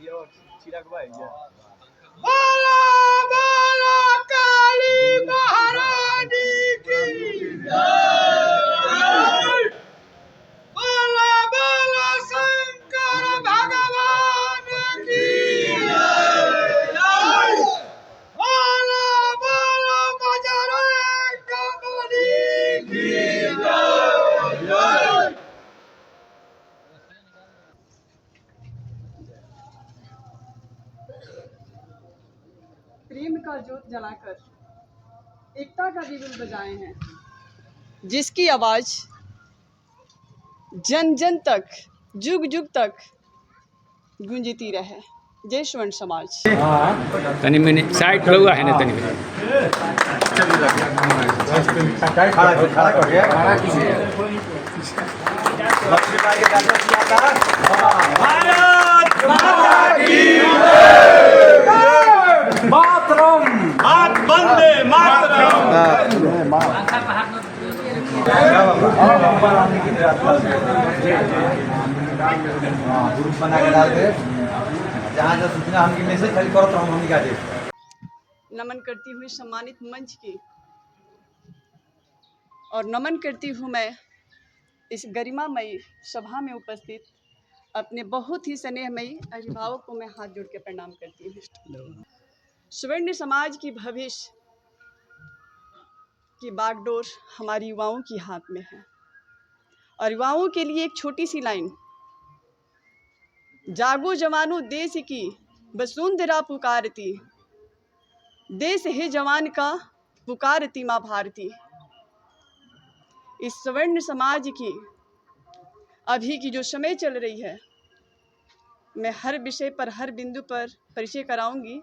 बोलो बोलो काली महारानी की जय। बोलो बोलो शंकर भगवान की जय। बोलो बोलो बजरंग बली की जय। प्रेम का जोत जलाकर एकता का बिगुल बजाए हैं, जिसकी आवाज जन जन तक जुग जुग तक गूंजती रहे। जय स्वर्ण समाज। तनी मिनट साइड हुआ है ना तनी मिनट मातरम वंदे मातरम। ग्रुप बना के डाल दे जहाँ जहाँ सूचना हम मैसेज खाली करो तो हम निकाल दे। नमन करती हुई सम्मानित मंच की और नमन करती हूँ मैं इस गरिमामयी सभा में उपस्थित अपने बहुत ही स्नेहमयी अभिभावक को मैं हाथ जोड़ के प्रणाम करती हूँ। स्वर्ण समाज की भविष्य की बागडोर हमारी युवाओं की हाथ में है और युवाओं के लिए एक छोटी सी लाइन, जागो जवानों देश की वसुंधरा पुकारती, देश है जवान का पुकारती माँ भारती। इस स्वर्ण समाज की अभी की जो समय चल रही है, मैं हर विषय पर हर बिंदु पर परिचय कराऊंगी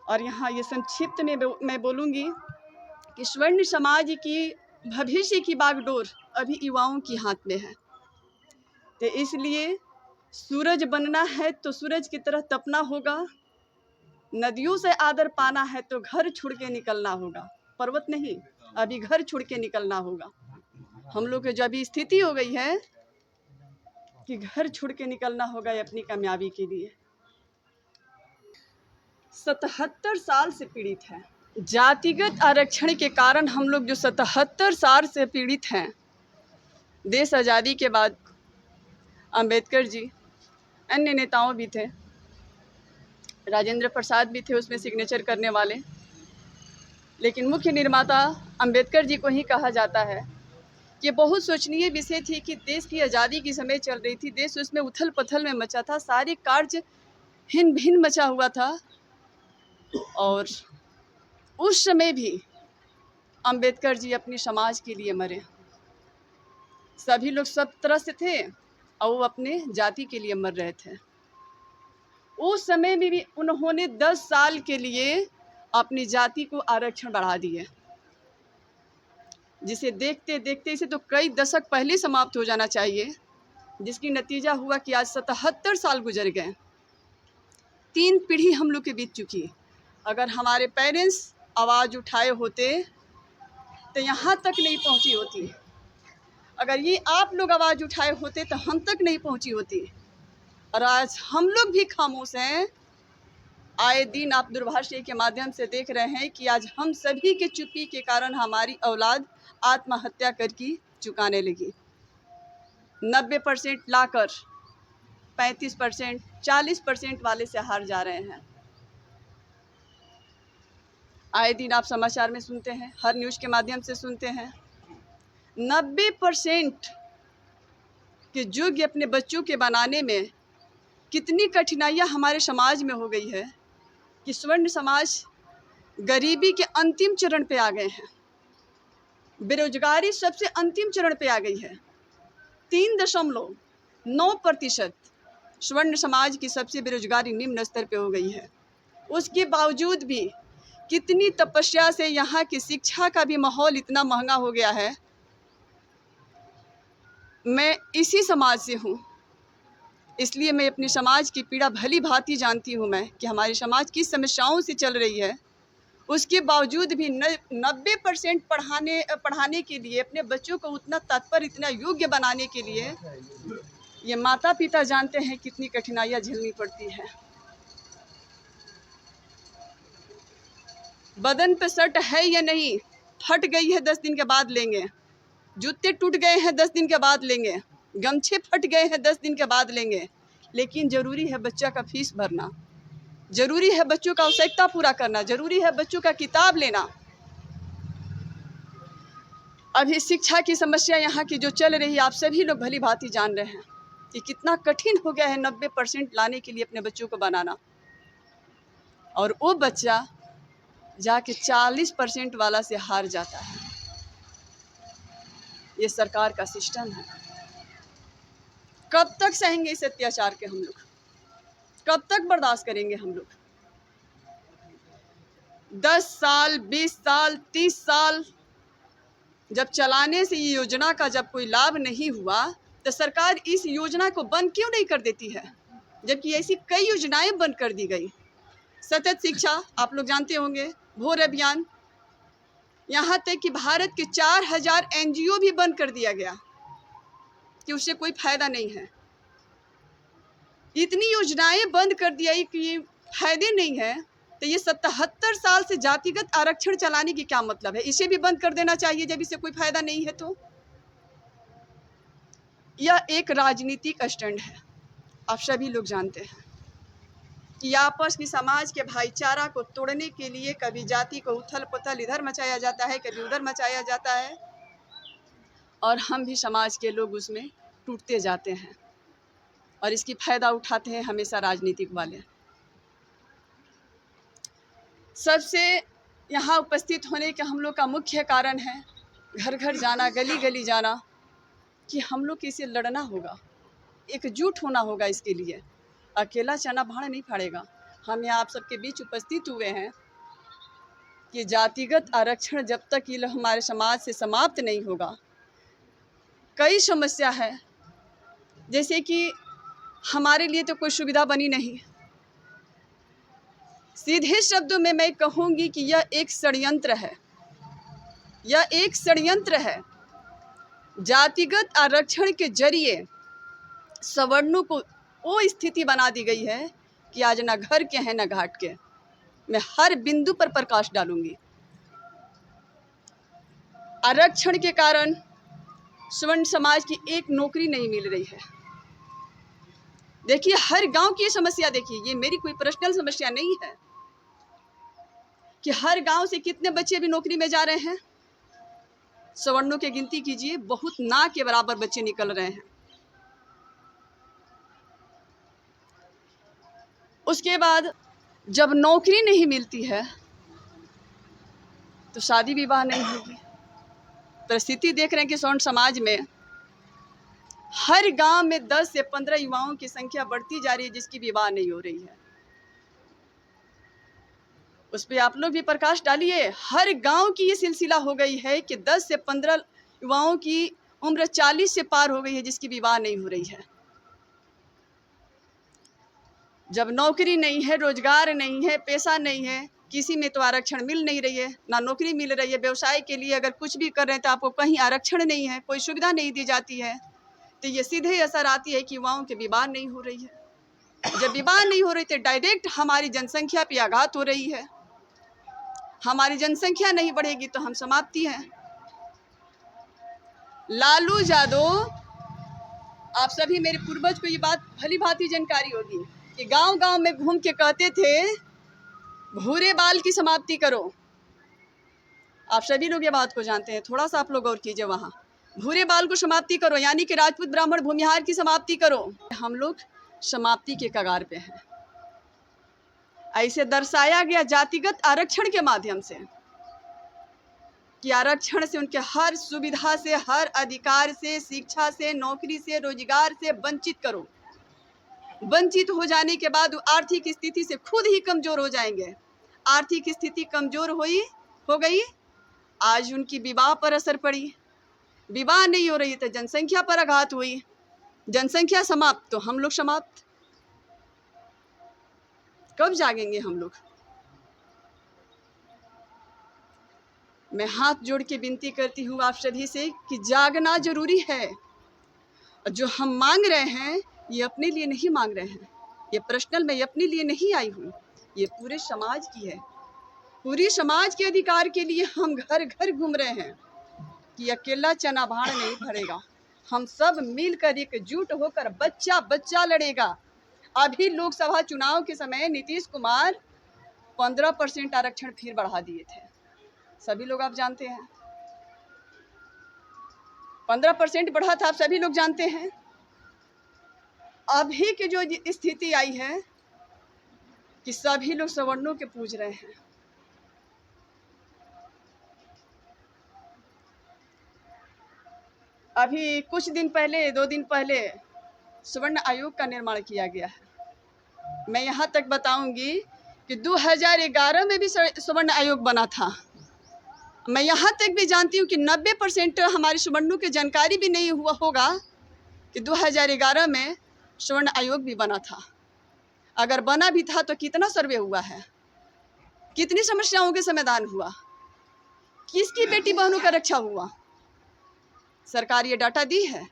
और यहाँ ये संक्षिप्त में मैं बोलूँगी कि स्वर्ण समाज की भविष्य की बागडोर अभी युवाओं की हाथ में है। तो इसलिए सूरज बनना है तो सूरज की तरह तपना होगा, नदियों से आदर पाना है तो घर छोड़ के निकलना होगा, पर्वत नहीं, अभी घर छोड़ के निकलना होगा। हम लोग की जो अभी स्थिति हो गई है कि घर छोड़ के निकलना होगा अपनी कामयाबी के लिए। 77 साल से पीड़ित हैं, जातिगत आरक्षण के कारण हम लोग जो 77 साल से पीड़ित हैं। देश आज़ादी के बाद अंबेडकर जी, अन्य नेताओं भी थे, राजेंद्र प्रसाद भी थे उसमें सिग्नेचर करने वाले, लेकिन मुख्य निर्माता अंबेडकर जी को ही कहा जाता है। ये बहुत सोचनीय विषय थी कि देश की आज़ादी की समय चल रही थी, देश उसमें उथल पथल में मचा था, सारे कार्य हिन भिन मचा हुआ था और उस समय भी अंबेडकर जी अपनी समाज के लिए मरे। सभी लोग सब तरह से थे और वो अपने जाति के लिए मर रहे थे। उस समय में भी उन्होंने 10 साल के लिए अपनी जाति को आरक्षण बढ़ा दिए, जिसे देखते देखते इसे तो कई दशक पहले समाप्त हो जाना चाहिए, जिसकी नतीजा हुआ कि आज 77 साल गुजर गए, 3 पीढ़ी हम लोग के बीत चुकी। अगर हमारे पेरेंट्स आवाज़ उठाए होते तो यहाँ तक नहीं पहुँची होती, अगर ये आप लोग आवाज़ उठाए होते तो हम तक नहीं पहुँची होती। और आज हम लोग भी खामोश हैं। आए दिन आप दूरभाष के माध्यम से देख रहे हैं कि आज हम सभी के चुप्पी के कारण हमारी औलाद आत्महत्या करके चुकाने लगी। 90% लाकर 35%, 40% वाले से हार जा रहे हैं। आए दिन आप समाचार में सुनते हैं, हर न्यूज़ के माध्यम से सुनते हैं, 90% के योग्य अपने बच्चों के बनाने में कितनी कठिनाइयाँ हमारे समाज में हो गई है कि स्वर्ण समाज गरीबी के अंतिम चरण पे आ गए हैं, बेरोजगारी सबसे अंतिम चरण पे आ गई है। 3.9% स्वर्ण समाज की सबसे बेरोजगारी निम्न स्तर पे हो गई है। उसके बावजूद भी कितनी तपस्या से यहाँ की शिक्षा का भी माहौल इतना महंगा हो गया है। मैं इसी समाज से हूँ, इसलिए मैं अपने समाज की पीड़ा भली भांति जानती हूँ मैं कि हमारी समाज किस समस्याओं से चल रही है। उसके बावजूद भी 90% पढ़ाने के लिए, अपने बच्चों को उतना तत्पर, इतना योग्य बनाने के लिए ये माता पिता जानते हैं कितनी कठिनाइयाँ झेलनी पड़ती है। बदन पे शर्ट है या नहीं, फट गई है 10 दिन के बाद लेंगे। जूते टूट गए हैं 10 दिन के बाद लेंगे। गमछे फट गए हैं 10 दिन के बाद लेंगे। लेकिन ज़रूरी है बच्चा का फीस भरना, ज़रूरी है बच्चों का आवश्यकता पूरा करना, ज़रूरी है बच्चों का किताब लेना। अभी शिक्षा की समस्या यहाँ की जो चल रही है, आप सभी लोग भली भांति जान रहे हैं कि कितना कठिन हो गया है 90% लाने के लिए अपने बच्चों को बनाना। और वो बच्चा जाके 40% वाला से हार जाता है। ये सरकार का सिस्टम है। कब तक सहेंगे इस अत्याचार के हम लोग? कब तक बर्दाश्त करेंगे हम लोग? 10 साल, 20 साल, 30 साल जब चलाने से ये योजना का जब कोई लाभ नहीं हुआ, तो सरकार इस योजना को बंद क्यों नहीं कर देती है? जबकि ऐसी कई योजनाएं बंद कर दी गई। सतत शिक्षा आप लोग जानते होंगे, भोर अभियान, यहाँ तक कि भारत के 4000 NGO भी बंद कर दिया गया कि उससे कोई फायदा नहीं है। इतनी योजनाएं बंद कर दिया कि फायदे नहीं है, तो ये 77 साल से जातिगत आरक्षण चलाने की क्या मतलब है? इसे भी बंद कर देना चाहिए जब इससे कोई फायदा नहीं है। तो यह एक राजनीतिक स्टंट है। आप सभी लोग जानते हैं कि आपस की समाज के भाईचारा को तोड़ने के लिए कभी जाति को उथल पुथल इधर मचाया जाता है, कभी उधर मचाया जाता है, और हम भी समाज के लोग उसमें टूटते जाते हैं। और इसकी फ़ायदा उठाते हैं हमेशा राजनीतिक वाले। सबसे यहाँ उपस्थित होने का हम लोग का मुख्य कारण है घर घर जाना, गली गली जाना, कि हम लोग इसे लड़ना होगा, एकजुट होना होगा इसके लिए। अकेला चना भाड़ नहीं फाड़ेगा। हम यहाँ आप सबके बीच उपस्थित हुए हैं कि जातिगत आरक्षण जब तक ये हमारे समाज से समाप्त नहीं होगा, कई समस्या है। जैसे कि हमारे लिए तो कोई सुविधा बनी नहीं। सीधे शब्दों में मैं कहूँगी कि यह एक षड्यंत्र है, यह एक षड्यंत्र है। जातिगत आरक्षण के जरिए सवर्णों को वो स्थिति बना दी गई है कि आज ना घर के हैं ना घाट के। मैं हर बिंदु पर प्रकाश डालूंगी। आरक्षण के कारण सवर्ण समाज की एक नौकरी नहीं मिल रही है। देखिए, हर गांव की ये समस्या देखिए, ये मेरी कोई पर्सनल समस्या नहीं है कि हर गांव से कितने बच्चे भी नौकरी में जा रहे हैं। सवर्णों की गिनती कीजिए, बहुत ना के बराबर बच्चे निकल रहे हैं। उसके बाद जब नौकरी नहीं मिलती है तो शादी विवाह नहीं होगी। परिस्थिति देख रहे हैं कि स्वर्ण समाज में हर गांव में 10 से 15 युवाओं की संख्या बढ़ती जा रही है जिसकी विवाह नहीं हो रही है। उस पर आप लोग भी प्रकाश डालिए। हर गांव की ये सिलसिला हो गई है कि 10 से 15 युवाओं की उम्र 40 से पार हो गई है जिसकी विवाह नहीं हो रही है। जब नौकरी नहीं है, रोजगार नहीं है, पैसा नहीं है, किसी में तो आरक्षण मिल नहीं रही है, ना नौकरी मिल रही है। व्यवसाय के लिए अगर कुछ भी कर रहे हैं तो आपको कहीं आरक्षण नहीं है, कोई सुविधा नहीं दी जाती है, तो ये सीधे असर आती है कि युवाओं की विवाह नहीं हो रही है। जब विवाह नहीं हो रही तो डायरेक्ट हमारी जनसंख्या पे आघात हो रही है। हमारी जनसंख्या नहीं बढ़ेगी तो हम समाप्ति हैं। लालू यादव, आप सभी मेरे पूर्वज को ये बात भली भांति जानकारी होगी कि गांव-गांव में घूम के कहते थे भूरे बाल की समाप्ति करो। आप सभी लोग ये बात को जानते हैं, थोड़ा सा आप लोग गौर कीजिए। वहाँ भूरे बाल को समाप्ति करो, यानी कि राजपूत ब्राह्मण भूमिहार की समाप्ति करो। हम लोग समाप्ति के कगार पे हैं। ऐसे दर्शाया गया जातिगत आरक्षण के माध्यम से कि आरक्षण से उनके हर सुविधा से, हर अधिकार से, शिक्षा से, नौकरी से, रोजगार से वंचित करो। वंचित हो जाने के बाद आर्थिक स्थिति से खुद ही कमजोर हो जाएंगे। आर्थिक स्थिति कमजोर हो गई, आज उनकी विवाह पर असर पड़ी। विवाह नहीं हो रही तो जनसंख्या पर आघात हुई। जनसंख्या समाप्त तो हम लोग समाप्त। कब जागेंगे हम लोग? मैं हाथ जोड़ के विनती करती हूँ आप सभी से कि जागना जरूरी है। जो हम मांग रहे हैं ये अपने लिए नहीं मांग रहे हैं, ये पर्सनल मैं अपने लिए नहीं आई हूँ, ये पूरे समाज की है। पूरी समाज के अधिकार के लिए हम घर घर घूम रहे हैं कि अकेला चना भाड़ नहीं भरेगा, हम सब मिलकर एकजुट होकर बच्चा बच्चा लड़ेगा। अभी लोकसभा चुनाव के समय नीतीश कुमार 15% आरक्षण फिर बढ़ा दिए थे, सभी लोग आप जानते हैं। 15% बढ़ा था, आप सभी लोग जानते हैं। अभी की जो स्थिति आई है कि सभी लोग सवर्णों के पूज रहे हैं। अभी कुछ दिन पहले 2 दिन पहले स्वर्ण आयोग का निर्माण किया गया है। मैं यहाँ तक बताऊंगी कि 2011 में भी स्वर्ण आयोग बना था। मैं यहाँ तक भी जानती हूँ कि 90% हमारे सवर्णों की जानकारी भी नहीं हुआ होगा कि 2011 में स्वर्ण आयोग भी बना था। अगर बना भी था तो कितना सर्वे हुआ है, कितनी समस्याओं के समाधान हुआ, किसकी बेटी बहनों का रक्षा हुआ? सरकार ये डाटा दी है।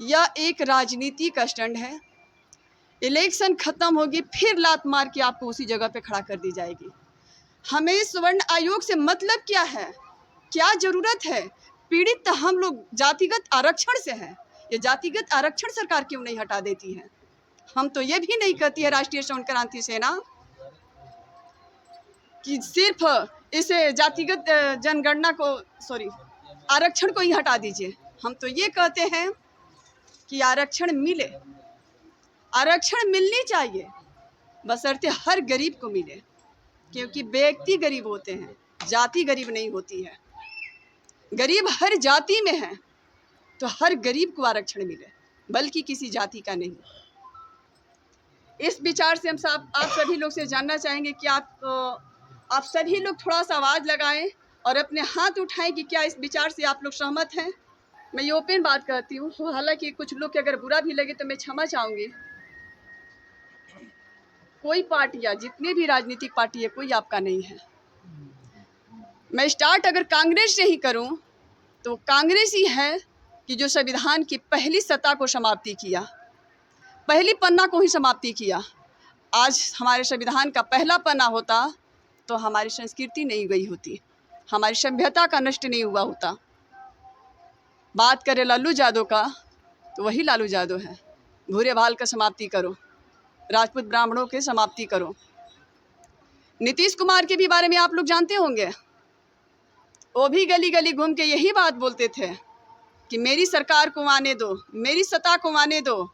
यह एक राजनीति का स्टंट है। इलेक्शन खत्म होगी फिर लात मार के आपको उसी जगह पे खड़ा कर दी जाएगी। हमें स्वर्ण आयोग से मतलब क्या है, क्या जरूरत है? पीड़ित तो हम लोग जातिगत आरक्षण से हैं। ये जातिगत आरक्षण सरकार क्यों नहीं हटा देती है? हम तो ये भी नहीं कहती है राष्ट्रीय स्वर्ण क्रांति सेना कि सिर्फ इसे जातिगत जनगणना को आरक्षण को ही हटा दीजिए। हम तो ये कहते हैं कि आरक्षण मिले, आरक्षण मिलनी चाहिए, बशर्ते हर गरीब को मिले, क्योंकि व्यक्ति गरीब होते हैं, जाति गरीब नहीं होती है। गरीब हर जाति में है तो हर गरीब को आरक्षण मिले, बल्कि किसी जाति का नहीं। इस विचार से हम आप सभी लोग से जानना चाहेंगे कि आप सभी लोग थोड़ा सा आवाज़ लगाएं और अपने हाथ उठाएं कि क्या इस विचार से आप लोग सहमत हैं। मैं ये ओपन बात करती हूँ, हालांकि कुछ लोग के अगर बुरा भी लगे तो मैं क्षमा चाहूँगी। कोई पार्टियाँ, जितने भी राजनीतिक पार्टी है, कोई आपका नहीं है। मैं स्टार्ट अगर कांग्रेस से ही करूं तो कांग्रेस ही है कि जो संविधान की पहली सत्ता को समाप्ति किया, पहली पन्ना को ही समाप्ति किया। आज हमारे संविधान का पहला पन्ना होता तो हमारी संस्कृति नहीं गई होती, हमारी सभ्यता का नष्ट नहीं हुआ होता। बात करें लालू यादव का तो वही लालू यादव है। भूरे भाल का समाप्ति करो, राजपूत ब्राह्मणों के समाप्ति करो। नीतीश कुमार के भी बारे में आप लोग जानते होंगे, वो भी गली गली घूम के यही बात बोलते थे कि मेरी सरकार को आने दो, मेरी सत्ता को आने दो।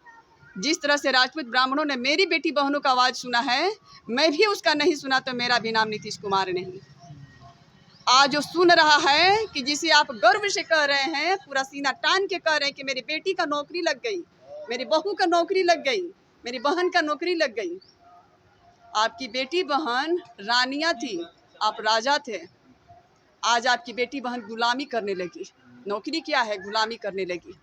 जिस तरह से राजपूत ब्राह्मणों ने मेरी बेटी बहनों का आवाज़ सुना है, मैं भी उसका नहीं सुना तो मेरा भी नाम नीतीश कुमार नहीं। आज जो सुन रहा है कि जिसे आप गर्व से कह रहे हैं, पूरा सीना तान के कह रहे हैं कि मेरी बेटी का नौकरी लग गई, मेरी बहू का नौकरी लग गई, मेरी बहन का नौकरी लग गई। आपकी बेटी बहन रानियां थी, आप राजा थे। आज आपकी बेटी बहन गुलामी करने लगी। नौकरी क्या है? गुलामी करने लगी।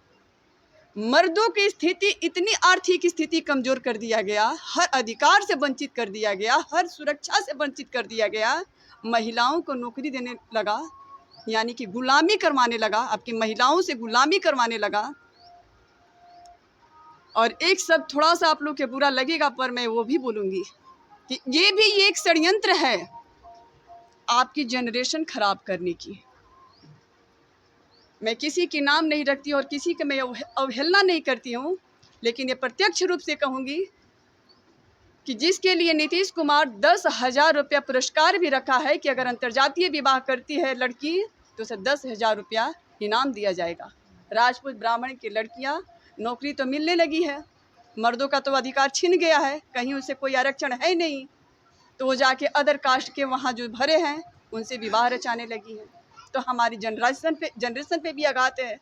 मर्दों की स्थिति, इतनी आर्थिक स्थिति कमजोर कर दिया गया, हर अधिकार से वंचित कर दिया गया, हर सुरक्षा से वंचित कर दिया गया। महिलाओं को नौकरी देने लगा, यानी कि गुलामी करवाने लगा, आपकी महिलाओं से गुलामी करवाने लगा। और एक सब थोड़ा सा आप लोग के बुरा लगेगा, पर मैं वो भी बोलूँगी कि ये भी एक षड्यंत्र है आपकी जनरेशन खराब करने की। मैं किसी की नाम नहीं रखती और किसी के मैं अवहेलना नहीं करती हूँ, लेकिन ये प्रत्यक्ष रूप से कहूँगी कि जिसके लिए नीतीश कुमार 10,000 रुपया पुरस्कार भी रखा है कि अगर अंतर्जातीय विवाह करती है लड़की तो उसे 10,000 रुपया इनाम दिया जाएगा। राजपूत ब्राह्मण की लड़कियाँ नौकरी तो मिलने लगी है, मर्दों का तो अधिकार छिन गया है, कहीं उसे कोई आरक्षण है ही नहीं, तो वो जाके अदर कास्ट के वहाँ जो भरे हैं उनसे विवाह रचाने लगी है। तो हमारी जनरेशन पे भी आघात है।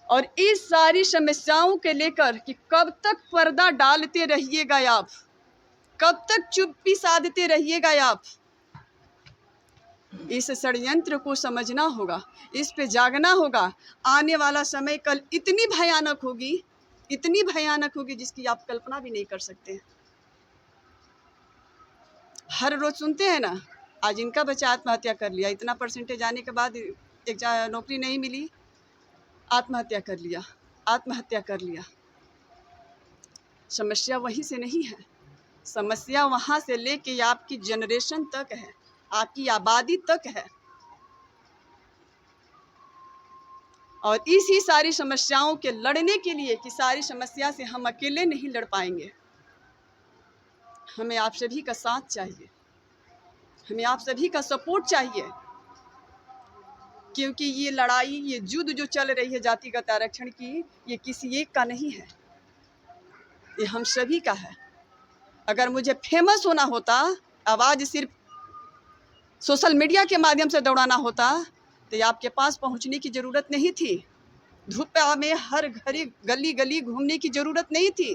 और इस सारी समस्याओं के लेकर कि कब तक पर्दा डालते रहिएगा आप, कब तक चुप्पी साधते रहिएगा आप, इस षड्यंत्र को समझना होगा, इस पे जागना होगा। आने वाला समय कल इतनी भयानक होगी, इतनी भयानक होगी जिसकी आप कल्पना भी नहीं कर सकते। हर रोज सुनते हैं ना, आज इनका बच्चा आत्महत्या कर लिया, इतना परसेंटेज आने के बाद एक नौकरी नहीं मिली, आत्महत्या कर लिया, आत्महत्या कर लिया। समस्या वहीं से नहीं है, समस्या वहाँ से लेके आपकी जनरेशन तक है, आपकी आबादी तक है। और इसी सारी समस्याओं के लड़ने के लिए कि सारी समस्या से हम अकेले नहीं लड़ पाएंगे, हमें आप सभी का साथ चाहिए, हमें आप सभी का सपोर्ट चाहिए। क्योंकि ये लड़ाई, ये युद्ध जो चल रही है जातिगत आरक्षण की, ये किसी एक का नहीं है, ये हम सभी का है। अगर मुझे फेमस होना होता, आवाज़ सिर्फ सोशल मीडिया के माध्यम से दौड़ाना होता, तो आपके पास पहुंचने की ज़रूरत नहीं थी, धूप में हर घड़ी गली गली घूमने की ज़रूरत नहीं थी।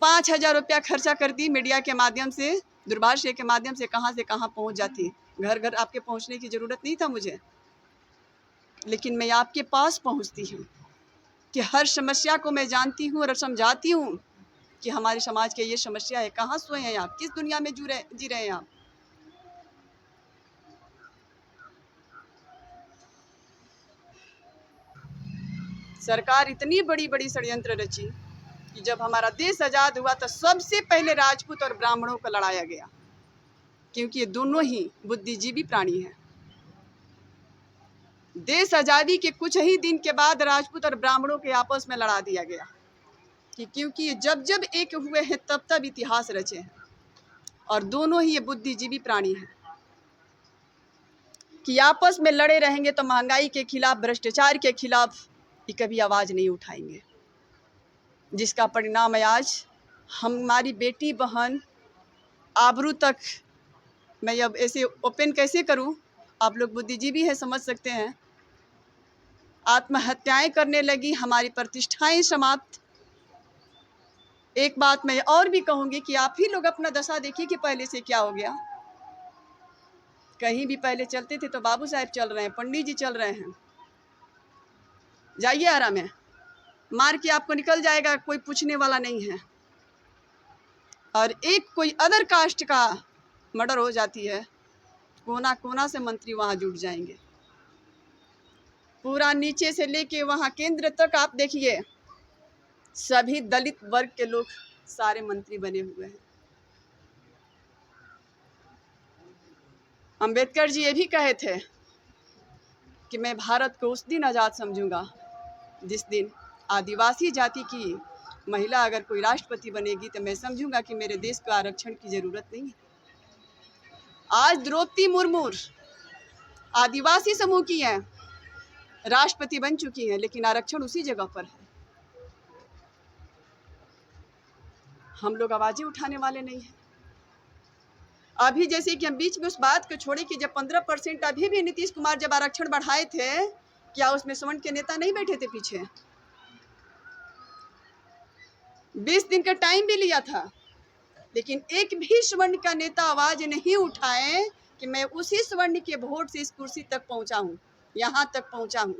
5,000 रुपया खर्चा करती मीडिया के माध्यम से, दूरभाष के माध्यम से कहाँ पहुंच जाती, घर घर आपके पहुंचने की ज़रूरत नहीं था मुझे। लेकिन मैं आपके पास पहुंचती हूँ कि हर समस्या को मैं जानती हूँ और समझाती हूँ कि हमारे समाज की ये समस्या है। कहाँ सोए हैं आप, किस दुनिया में जी रहे हैं आप। सरकार इतनी बड़ी बड़ी षड्यंत्र रची कि जब हमारा देश आज़ाद हुआ तो सबसे पहले राजपूत और ब्राह्मणों को लड़ाया गया, क्योंकि ये दोनों ही बुद्धिजीवी प्राणी हैं। देश आज़ादी के कुछ ही दिन के बाद राजपूत और ब्राह्मणों के आपस में लड़ा दिया गया कि क्योंकि ये जब जब एक हुए हैं तब तब इतिहास रचे हैं, और दोनों ही ये बुद्धिजीवी प्राणी हैं कि आपस में लड़े रहेंगे तो महंगाई के खिलाफ, भ्रष्टाचार के खिलाफ ये कभी आवाज़ नहीं उठाएंगे, जिसका परिणाम है आज हमारी बेटी बहन आबरू तक। मैं अब ऐसे ओपन कैसे करूं, आप लोग बुद्धिजीवी हैं, समझ सकते हैं। आत्महत्याएं करने लगी, हमारी प्रतिष्ठाएं समाप्त। एक बात मैं और भी कहूंगी कि आप ही लोग अपना दशा देखिए कि पहले से क्या हो गया। कहीं भी पहले चलते थे तो बाबू साहब चल रहे हैं, पंडित जी चल रहे हैं, जाइए आराम है, मार के आपको निकल जाएगा, कोई पूछने वाला नहीं है। और एक कोई अदर कास्ट का मर्डर हो जाती है, कोना कोना से मंत्री वहाँ जुट जाएंगे, पूरा नीचे से लेके वहाँ केंद्र तक आप देखिए, सभी दलित वर्ग के लोग सारे मंत्री बने हुए हैं। अंबेडकर जी ये भी कहे थे कि मैं भारत को उस दिन आज़ाद समझूंगा जिस दिन आदिवासी जाति की महिला अगर कोई राष्ट्रपति बनेगी तो मैं समझूंगा कि मेरे देश को आरक्षण की ज़रूरत नहीं है। आज द्रौपदी मुर्मू आदिवासी समूह की हैं, राष्ट्रपति बन चुकी हैं, लेकिन आरक्षण उसी जगह पर है। हम लोग आवाज़ें उठाने वाले नहीं हैं। अभी जैसे कि हम बीच में उस बात को छोड़े कि जब 15% अभी भी नीतीश कुमार जब आरक्षण बढ़ाए थे, क्या उसमें सवर्ण के नेता नहीं बैठे थे पीछे? 20 दिन का टाइम भी लिया था, लेकिन एक भी सवर्ण का नेता आवाज़ नहीं उठाए कि मैं उसी सवर्ण के वोट से इस कुर्सी तक पहुंचा हूं, यहाँ तक पहुंचा हूं।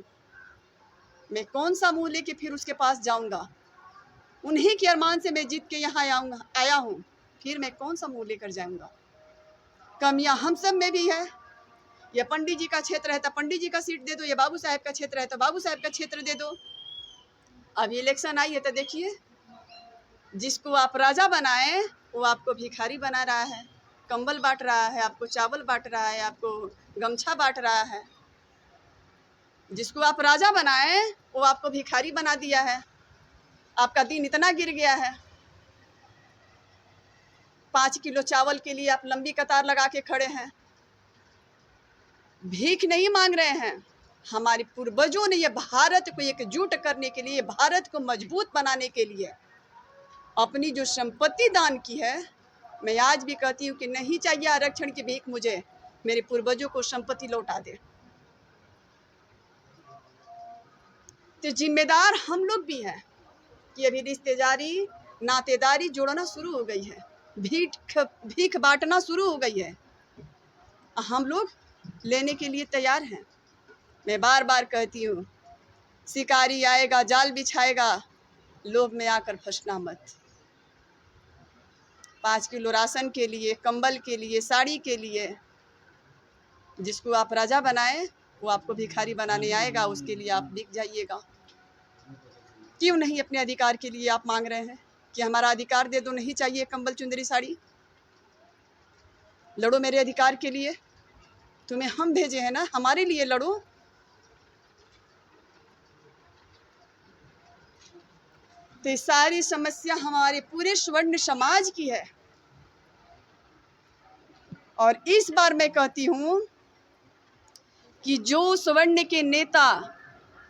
मैं कौन सा मुंह लेके फिर उसके पास जाऊंगा? उन्हीं के अरमान से मैं जीत के यहाँ आया हूँ, फिर मैं कौन सा मुंह लेकर जाऊंगा? कमियां हम सब में भी है। ये पंडित जी का क्षेत्र है तो पंडित जी का सीट दे दो, ये बाबू साहब का क्षेत्र है तो बाबू साहब का क्षेत्र दे दो। अब इलेक्शन आई है तो देखिए, जिसको आप राजा बनाए वो आपको भिखारी बना रहा है, कंबल बांट रहा है, आपको चावल बांट रहा है, आपको गमछा बांट रहा है। जिसको आप राजा बनाए वो आपको भिखारी बना दिया है। आपका दिन इतना गिर गया है, 5 किलो चावल के लिए आप लंबी कतार लगा के खड़े हैं। भीख नहीं मांग रहे हैं। हमारे पूर्वजों ने ये भारत को एकजुट करने के लिए, भारत को मजबूत बनाने के लिए अपनी जो संपत्ति दान की है, मैं आज भी कहती हूँ कि नहीं चाहिए आरक्षण की भीख मुझे, मेरे पूर्वजों को संपत्ति लौटा दे। तो जिम्मेदार हम लोग भी हैं कि अभी रिश्तेदारी नातेदारी जोड़ना शुरू हो गई है, भीख बांटना शुरू हो गई है। हम लोग लेने के लिए तैयार हैं। मैं बार बार कहती हूँ, शिकारी आएगा जाल बिछाएगा, लोभ में आकर फंसना मत। 5 किलो राशन के लिए, कंबल के लिए, साड़ी के लिए जिसको आप राजा बनाए वो आपको भिखारी बनाने आएगा, उसके लिए आप बिक जाइएगा। क्यों नहीं अपने अधिकार के लिए आप मांग रहे हैं कि हमारा अधिकार दे दो, नहीं चाहिए कंबल चुंदरी साड़ी, लड़ो मेरे अधिकार के लिए, तुम्हें हम भेजे हैं ना, हमारे लिए लड़ो। तो ये सारी समस्या हमारे पूरे स्वर्ण समाज की है। और इस बार मैं कहती हूँ कि जो स्वर्ण के नेता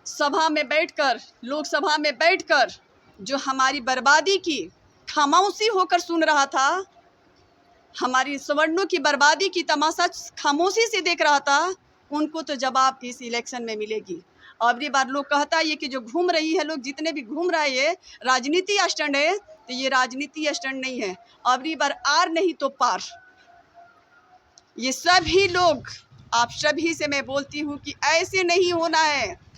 सभा में बैठकर, लोकसभा में बैठकर जो हमारी बर्बादी की खामोशी होकर सुन रहा था, हमारी सवर्णों की बर्बादी की तमाशा खामोशी से देख रहा था, उनको तो जवाब इस इलेक्शन में मिलेगी। अबरी बार लोग कहता है कि जो घूम रही है, लोग जितने भी घूम रहे हैं राजनीति स्टंट है, तो ये राजनीति स्टंट नहीं है। अबरी बार आर नहीं तो पार। ये सभी लोग, आप सभी से मैं बोलती हूँ कि ऐसे नहीं होना है।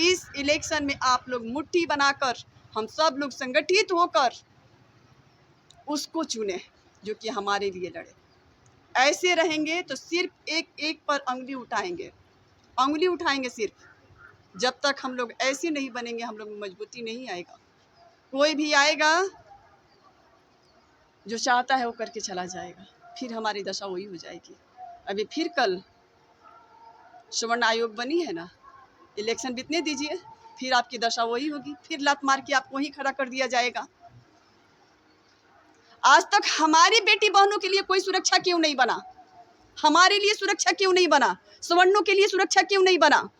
इस इलेक्शन में आप लोग मुट्ठी बनाकर, हम सब लोग संगठित होकर उसको चुने जो कि हमारे लिए लड़े। ऐसे रहेंगे तो सिर्फ एक एक पर उंगली उठाएंगे सिर्फ। जब तक हम लोग ऐसे नहीं बनेंगे, हम लोग में मजबूती नहीं आएगा। कोई भी आएगा जो चाहता है वो करके चला जाएगा, फिर हमारी दशा वही हो जाएगी। अभी फिर कल स्वर्ण आयोग बनी है ना, इलेक्शन बीतने दीजिए, फिर आपकी दशा वही होगी, फिर लात मार के आपको वहीं खड़ा कर दिया जाएगा। आज तक हमारी बेटी बहनों के लिए कोई सुरक्षा क्यों नहीं बना? हमारे लिए सुरक्षा क्यों नहीं बना? सवर्णों के लिए सुरक्षा क्यों नहीं बना?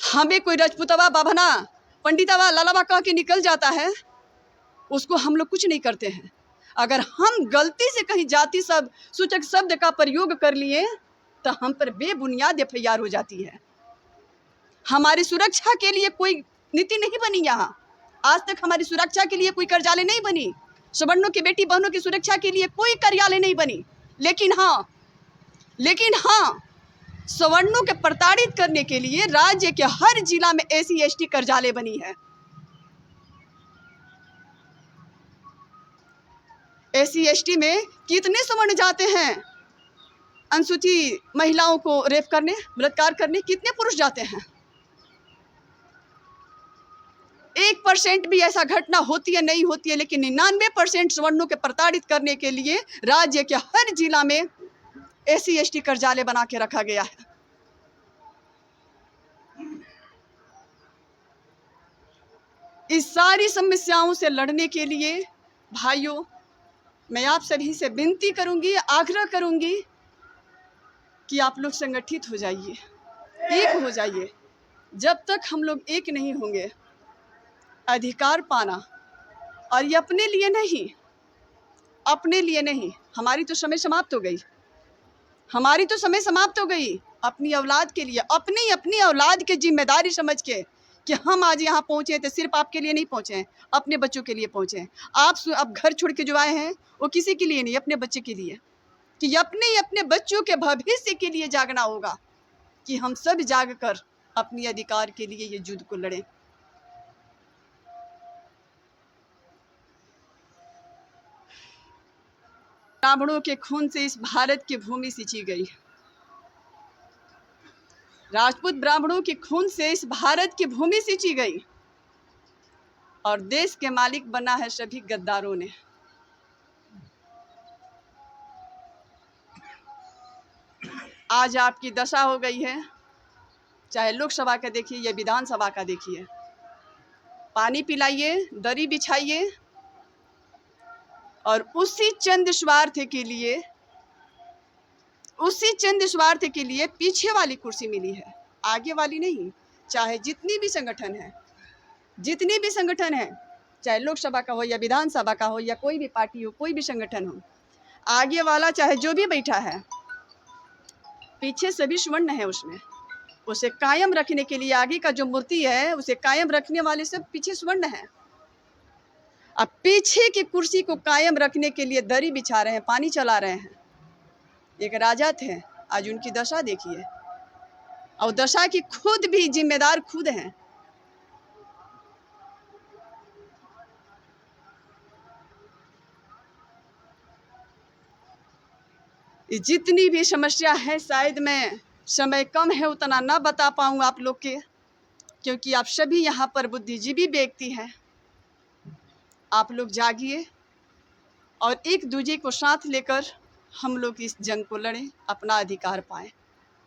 हमें कोई राजपूतवा, बाभना, पंडितवा, लालावा कह के निकल जाता है, उसको हम लोग कुछ नहीं करते हैं। अगर हम गलती से कहीं जाति शब्द सूचक शब्द का प्रयोग कर लिए तो हम पर बेबुनियाद एफआईआर हो जाती है। हमारी सुरक्षा के लिए कोई नीति नहीं बनी यहाँ। आज तक हमारी सुरक्षा के लिए कोई कार्यालय नहीं बनी। सवर्णों की बेटी बहनों की सुरक्षा के लिए कोई कार्यालय नहीं बनी। लेकिन हाँ, सवर्णों के प्रताड़ित करने के लिए राज्य के हर जिला में SC/ST कार्यालय बनी है। SC/ST में कितने सवर्ण जाते हैं अनुसूचित महिलाओं को रेप करने, बलात्कार करने? कितने पुरुष जाते हैं? 1% भी ऐसा घटना होती है नहीं होती है, लेकिन 99% सवर्णों के प्रताड़ित करने के लिए राज्य के हर जिला में SC/ST कार्यालय बना के रखा गया है। इस सारी समस्याओं से लड़ने के लिए भाइयों, मैं आप सभी से विनती करूंगी, आग्रह करूंगी कि आप लोग संगठित हो जाइए, एक हो जाइए। जब तक हम लोग एक नहीं होंगे, अधिकार पाना, और ये अपने लिए नहीं, हमारी तो समय समाप्त हो गई, अपनी औलाद के लिए, अपनी औलाद की जिम्मेदारी समझ के कि हम आज यहाँ पहुँचे तो सिर्फ आपके लिए नहीं पहुँचे, अपने बच्चों के लिए पहुँचे। आप अब घर छोड़ के जो आए हैं वो किसी के लिए नहीं, अपने बच्चे के लिए, कि अपने बच्चों के भविष्य के लिए जागना होगा, कि हम सब जाग कर अपने अधिकार के लिए ये युद्ध को लड़ें। ब्राह्मणों के खून से इस भारत की भूमि सिंची गई, राजपूत ब्राह्मणों के खून से इस भारत की भूमि सिंची गई, और देश के मालिक बना है सभी गद्दारों ने। आज आपकी दशा हो गई है, चाहे लोकसभा का देखिए या विधानसभा का देखिए। पानी पिलाइए, दरी बिछाइए, और उसी चंद स्वार्थ के लिए पीछे वाली कुर्सी मिली है, आगे वाली नहीं। चाहे जितनी भी संगठन है, चाहे लोकसभा का हो या विधानसभा का हो या कोई भी पार्टी हो, कोई भी संगठन हो, आगे वाला चाहे जो भी बैठा है, पीछे सभी स्वर्ण है उसमें। उसे कायम रखने के लिए आगे का जो मूर्ति है, उसे कायम रखने वाले सब पीछे स्वर्ण है। अब पीछे की कुर्सी को कायम रखने के लिए दरी बिछा रहे हैं, पानी चला रहे हैं। एक राजा थे, आज उनकी दशा देखिए, और दशा की खुद भी जिम्मेदार खुद हैं। जितनी भी समस्या है शायद मैं समय कम है उतना ना बता पाऊँ आप लोग के, क्योंकि आप सभी यहाँ पर बुद्धिजीवी व्यक्ति हैं। आप लोग जागिए और एक दूसरे को साथ लेकर हम लोग इस जंग को लड़ें, अपना अधिकार पाएं।